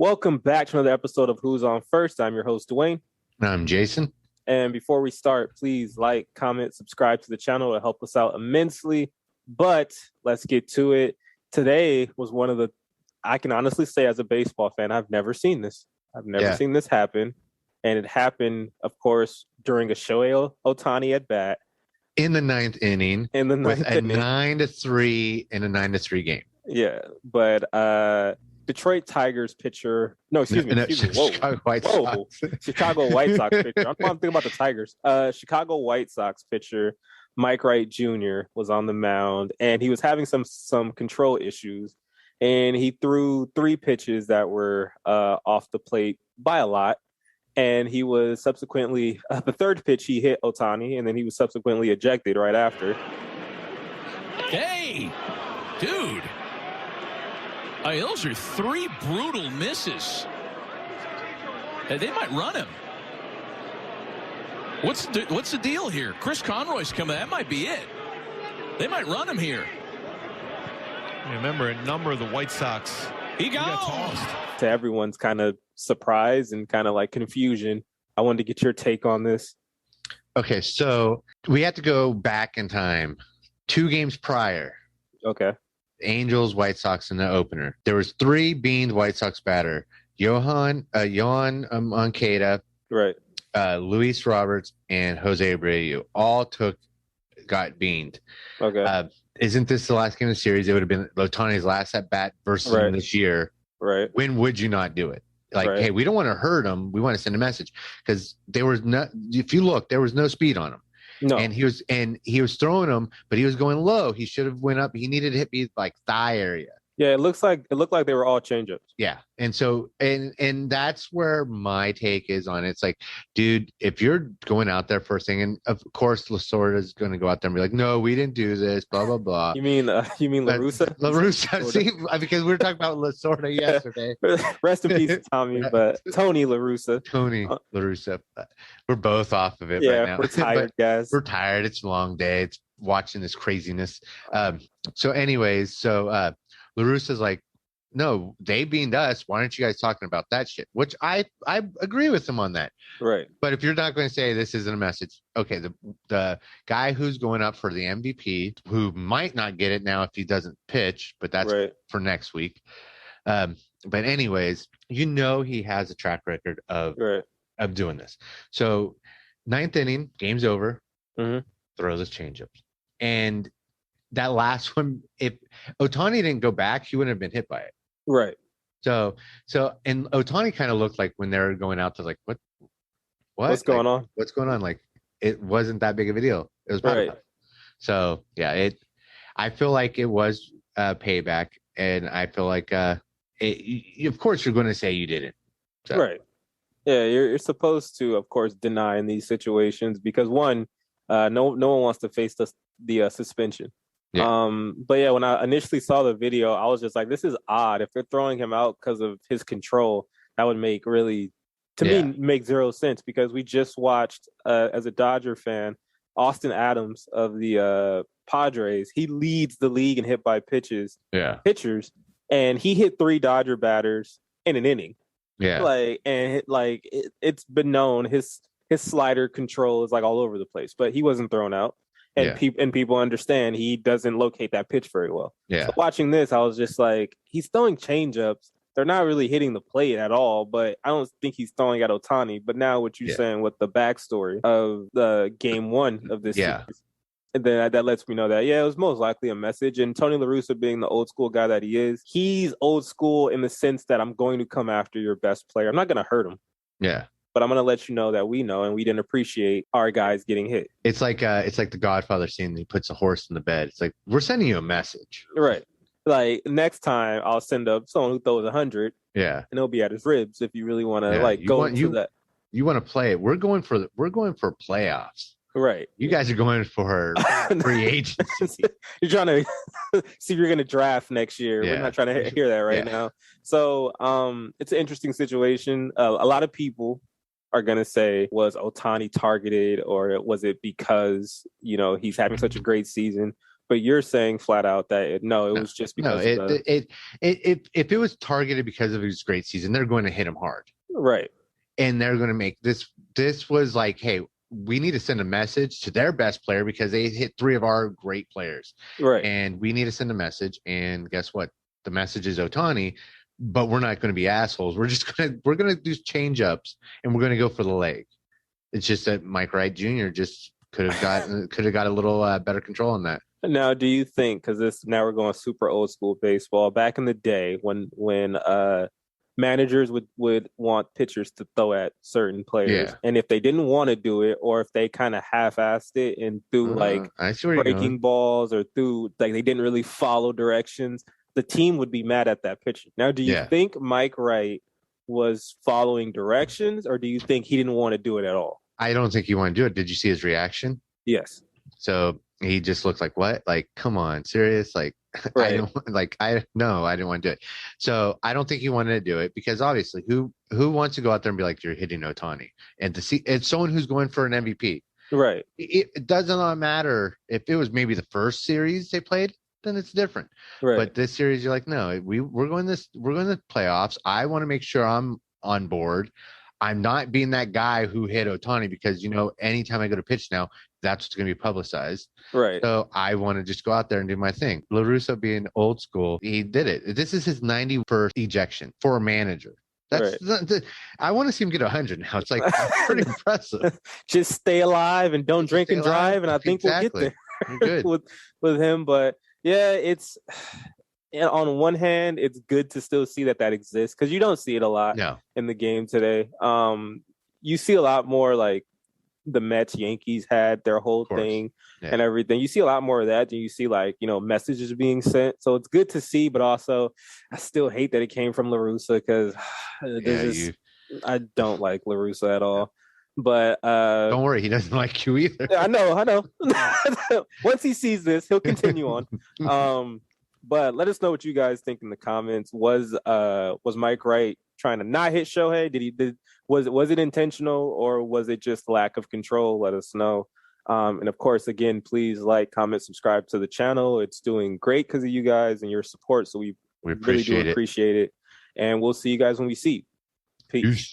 Welcome back to another episode of Who's On First. I'm your host, Dwayne. I'm Jason. And before we start, please like, comment, subscribe to the channel. It'll help us out immensely. But let's get to it. Today was one of the, I can honestly say as a baseball fan, I've never seen this. I've never seen this happen. And it happened, of course, during a Shohei Ohtani at bat. In the ninth inning. In the ninth inning. With a 9-3 in a 9-3 game. Yeah, but Detroit Tigers pitcher. No, excuse me. Whoa. Chicago White Sox. Chicago White Sox pitcher. I'm thinking about the Tigers. Chicago White Sox pitcher Mike Wright Jr. was on the mound, and he was having some control issues, and he threw 3 pitches that were off the plate by a lot, and he was subsequently the third pitch he hit Ohtani, and then he was subsequently ejected right after. Hey, dude. Those are 3 brutal misses. They might run him. What's the deal here? Chris Conroy's coming. That might be it. They might run him here. Remember, a number of the White Sox. He got tossed. To everyone's kind of surprise and kind of like confusion, I wanted to get your take on this. Okay, so we have to go back in time. 2 games prior. Okay. Angels, White Sox in the opener. There was 3 beaned White Sox batter. Yohan Moncada, right. Luis Roberts, and Jose Abreu all got beaned. Okay. Isn't this the last game of the series? It would have been Ohtani's last at bat versus him this year. Right. When would you not do it? Like, hey, we don't want to hurt him. We want to send a message because there was no. If you look, there was no speed on him. No. And he was throwing them, but he was going low. He should have went up. He needed to hit me like thigh area. Yeah, it looked like they were all changeups. Yeah. And so and that's where my take is on it. It's like, dude, if you're going out there first thing, and of course Lasorda is going to go out there and be like, no, we didn't do this, blah blah blah. You mean LaRussa? LaRussa. See, because we were talking about Lasorda yesterday. Rest in peace, Tommy, but Tony LaRussa. Tony LaRussa. We're both off of it right now. We're tired, guys. We're tired. It's a long day. It's watching this craziness. So LaRussa's like, no, they beaned us. Why aren't you guys talking about that shit? Which I agree with him on that. Right. But if you're not going to say this isn't a message, okay, the guy who's going up for the MVP, who might not get it now if he doesn't pitch, but that's for next week. But anyways, he has a track record of doing this. So 9th inning, game's over, throws his changeups. And that last one, if Ohtani didn't go back, he wouldn't have been hit by it. Right. So and Ohtani kind of looked like when they were going out to like, what's going on? What's going on? Like, it wasn't that big of a deal. It was right. So yeah, I feel like it was payback, and I feel like of course you're going to say you didn't. So. Right. Yeah, you're supposed to, of course, deny in these situations because one, no one wants to face the suspension. Yeah. But yeah, when I initially saw the video, I was just like, this is odd. If they're throwing him out because of his control, that would make me make zero sense because we just watched, as a Dodger fan, Austin Adams of the Padres. He leads the league in hit by pitchers, and he hit 3 Dodger batters in an inning. Yeah. It's been known his slider control is like all over the place, but he wasn't thrown out. And people understand he doesn't locate that pitch very well. Yeah. So watching this, I was just like, he's throwing changeups. They're not really hitting the plate at all, but I don't think he's throwing at Ohtani. But now what you're saying with the backstory of the game 1 of this series, and then that lets me know that, it was most likely a message. And Tony LaRussa being the old school guy that he is, he's old school in the sense that I'm going to come after your best player. I'm not going to hurt him. Yeah. But I'm going to let you know that we know and we didn't appreciate our guys getting hit. It's like the Godfather scene. He puts a horse in the bed. It's like, we're sending you a message. Right. Like next time I'll send up someone who throws 100. Yeah. And it'll be at his ribs if you really want to go into that. You want to play it. We're going for playoffs. Right. You guys are going for free agency. You're trying to see if you're going to draft next year. Yeah. We're not trying to hear that right now. So it's an interesting situation. A lot of people are going to say, was Ohtani targeted, or was it because, he's having such a great season? But you're saying flat out that it was just because if it was targeted because of his great season, they're going to hit him hard. Right. And they're going to make this was like, hey, we need to send a message to their best player because they hit 3 of our great players. Right. And we need to send a message. And guess what? The message is Ohtani, but we're not going to be assholes. We're going to do change ups and we're going to go for the leg. It's just that Mike Wright Jr. just could have got a little better control on that. Now, do you think, because now we're going super old school baseball, back in the day when managers would want pitchers to throw at certain players, and if they didn't want to do it, or if they kind of half-assed it and threw breaking balls or threw like they didn't really follow directions, the team would be mad at that pitcher. Now, do you think Mike Wright was following directions, or do you think he didn't want to do it at all? I don't think he wanted to do it. Did you see his reaction? Yes. So he just looked like, what? Like, come on, serious? Like, right. I didn't want to do it. So I don't think he wanted to do it because obviously who wants to go out there and be like, you're hitting Ohtani and to see it's someone who's going for an MVP. Right. It doesn't matter if it was maybe the first series they played, then it's different. Right. But this series, you're like, no, we're going to playoffs. I want to make sure I'm on board. I'm not being that guy who hit Ohtani because, anytime I go to pitch now, that's what's going to be publicized. Right. So I want to just go out there and do my thing. LaRussa being old school, he did it. This is his 91st ejection for a manager. I want to see him get 100 now. It's like pretty impressive. Just stay alive and don't drink and drive, and I think we'll get there. You're good. with him. But yeah, it's on one hand, it's good to still see that exists because you don't see it a lot in the game today. You see a lot more like the Mets, Yankees had their whole thing and everything. You see a lot more of that than you see messages being sent. So it's good to see, but also I still hate that it came from LaRussa because I don't like LaRussa at all. But don't worry, he doesn't like you either. I know. Once he sees this, he'll continue on. But let us know what you guys think in the comments. Was Mike Wright trying to not hit Shohei? Was it intentional or was it just lack of control? Let us know. And of course, again, please like, comment, subscribe to the channel. It's doing great because of you guys and your support. So we really do appreciate it. And we'll see you guys when we see. Peace.